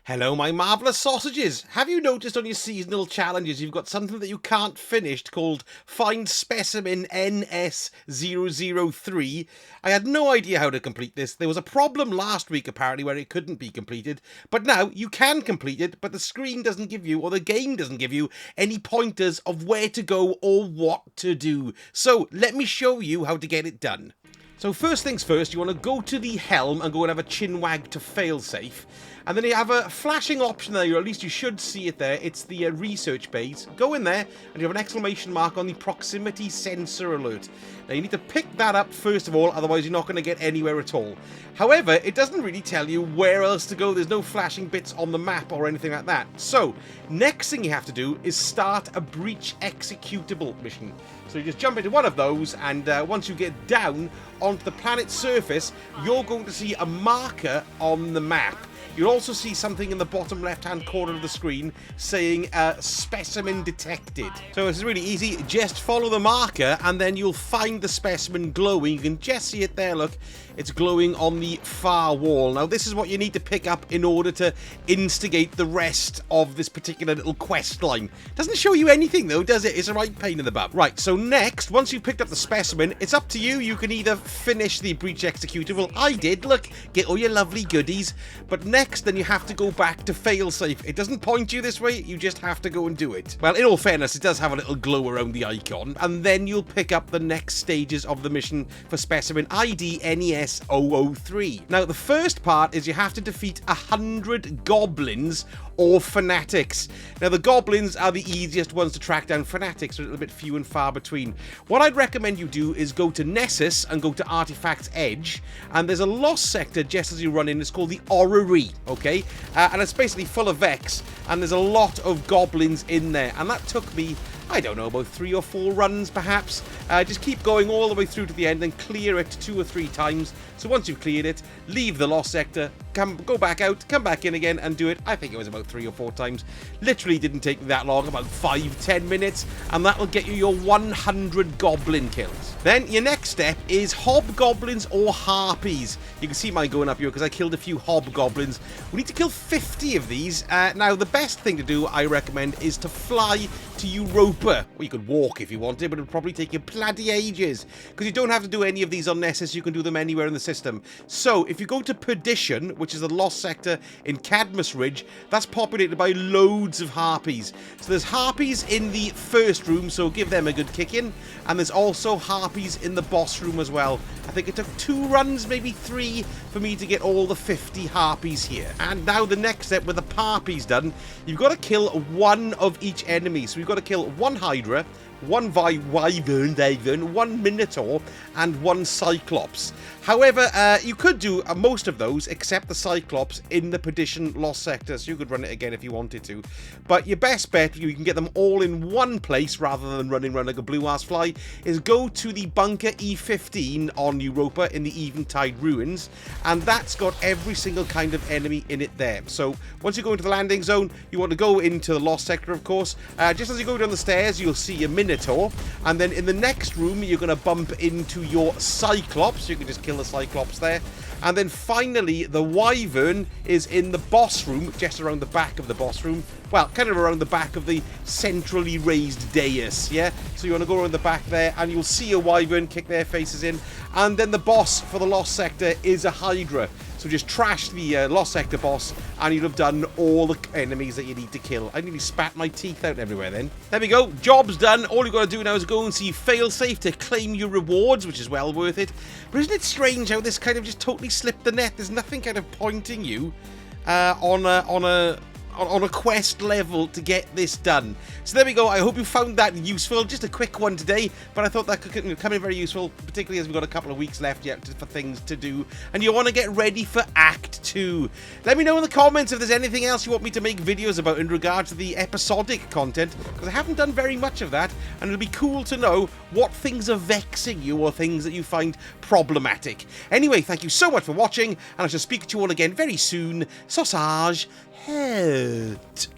Hello, my marvellous sausages! Have you noticed on your seasonal challenges you've got something that you can't finish called Find Specimen NES003? I had no idea how to complete this. There was a problem last week apparently where it couldn't be completed, but now you can complete it, but the screen doesn't give you, or the game doesn't give you, any pointers of where to go or what to do. So let me show you how to get it done. So first things first, you want to go to the helm and go and have a chinwag to failsafe. And then you have a flashing option there, or at least you should see it there. It's the research base. Go in there and you have an exclamation mark on the proximity sensor alert. Now you need to pick that up first of all, otherwise you're not going to get anywhere at all. However, it doesn't really tell you where else to go. There's no flashing bits on the map or anything like that. So, next thing you have to do is start a breach executable mission. So you just jump into one of those, and once you get down onto the planet's surface, you're going to see a marker on the map. You'll also see something in the bottom left-hand corner of the screen saying specimen detected. So it's really easy. Just follow the marker and then you'll find the specimen glowing. You can just see it there, look. It's glowing on the far wall. Now this is what you need to pick up in order to instigate the rest of this particular little quest line. Doesn't show you anything though, does it? It's a right pain in the butt. Right, so next, once you've picked up the specimen, it's up to you. You can either finish the breach executable. I did, look, get all your lovely goodies. But next, then you have to go back to failsafe. It doesn't point you this way, you just have to go and do it. Well, in all fairness, it does have a little glow around the icon. And then you'll pick up the next stages of the mission for specimen ID NES003. Now, the first part is you have to defeat 100 goblins or fanatics. Now, the goblins are the easiest ones to track down. Fanatics are a little bit few and far between. What I'd recommend you do is go to Nessus and go to Artifacts Edge, and there's a lost sector just as you run in. It's called the Orrery, okay? And it's basically full of Vex, and there's a lot of goblins in there, and that took me, I don't know, about 3 or 4 runs perhaps. Just keep going all the way through to the end and clear it 2 or 3 times. So once you've cleared it, leave the lost sector, go back out, come back in again and do it. I think it was about 3 or 4 times. Literally didn't take me that long, about 5-10 minutes, and that will get you your 100 goblin kills. Then your next step is hobgoblins or harpies. You can see mine going up here because I killed a few hobgoblins. We need to kill 50 of these. Now the best thing to do, I recommend, is to fly to Europa. Well, you could walk if you wanted, but it would probably take you bloody ages, because you don't have to do any of these on Nessus. You can do them anywhere in the system. So if you go to Perdition, which is a lost sector in Cadmus Ridge, that's populated by loads of harpies. So there's harpies in the first room, so give them a good kick in, and there's also harpies in the boss room as well. I think it took 2 runs, maybe 3, for me to get all the 50 harpies here. And now the next step with the harpies done, you've got to kill 1 of each enemy. So we've got to kill 1 Hydra, 1 Wyvern, 1 Minotaur, and 1 Cyclops. However, you could do most of those, except the Cyclops, in the Perdition Lost Sector, so you could run it again if you wanted to. But your best bet, you can get them all in one place, rather than running around like a blue-ass fly, is go to the Bunker E15 on Europa in the Eventide Ruins, and that's got every single kind of enemy in it there. So, once you go into the landing zone, you want to go into the Lost Sector, of course. Just as you go down the stairs, you'll see a Minotaur, and then in the next room, you're going to bump into your Cyclops. You can just kill the Cyclops there. And then finally, the Wyvern is in the boss room, just around the back of the boss room. Well, kind of around the back of the centrally raised dais, yeah? So you want to go around the back there, and you'll see a Wyvern, kick their faces in. And then the boss for the Lost Sector is a Hydra. So just trash the Lost Sector boss, and you'll have done all the enemies that you need to kill. I nearly spat my teeth out everywhere then. There we go. Job's done. All you've got to do now is go and see Failsafe to claim your rewards, which is well worth it. But isn't it strange how this kind of just totally slipped the net? There's nothing kind of pointing you on a quest level to get this done. So there we go. I hope you found that useful. Just a quick one today, but I thought that could come in very useful, particularly as we've got a couple of weeks left yet for things to do, and you want to get ready for Act 2. Let me know in the comments if there's anything else you want me to make videos about in regard to the episodic content, because I haven't done very much of that, and it'll be cool to know what things are vexing you or things that you find problematic. Anyway, thank you so much for watching, and I shall speak to you all again very soon. Sausage. Hurt.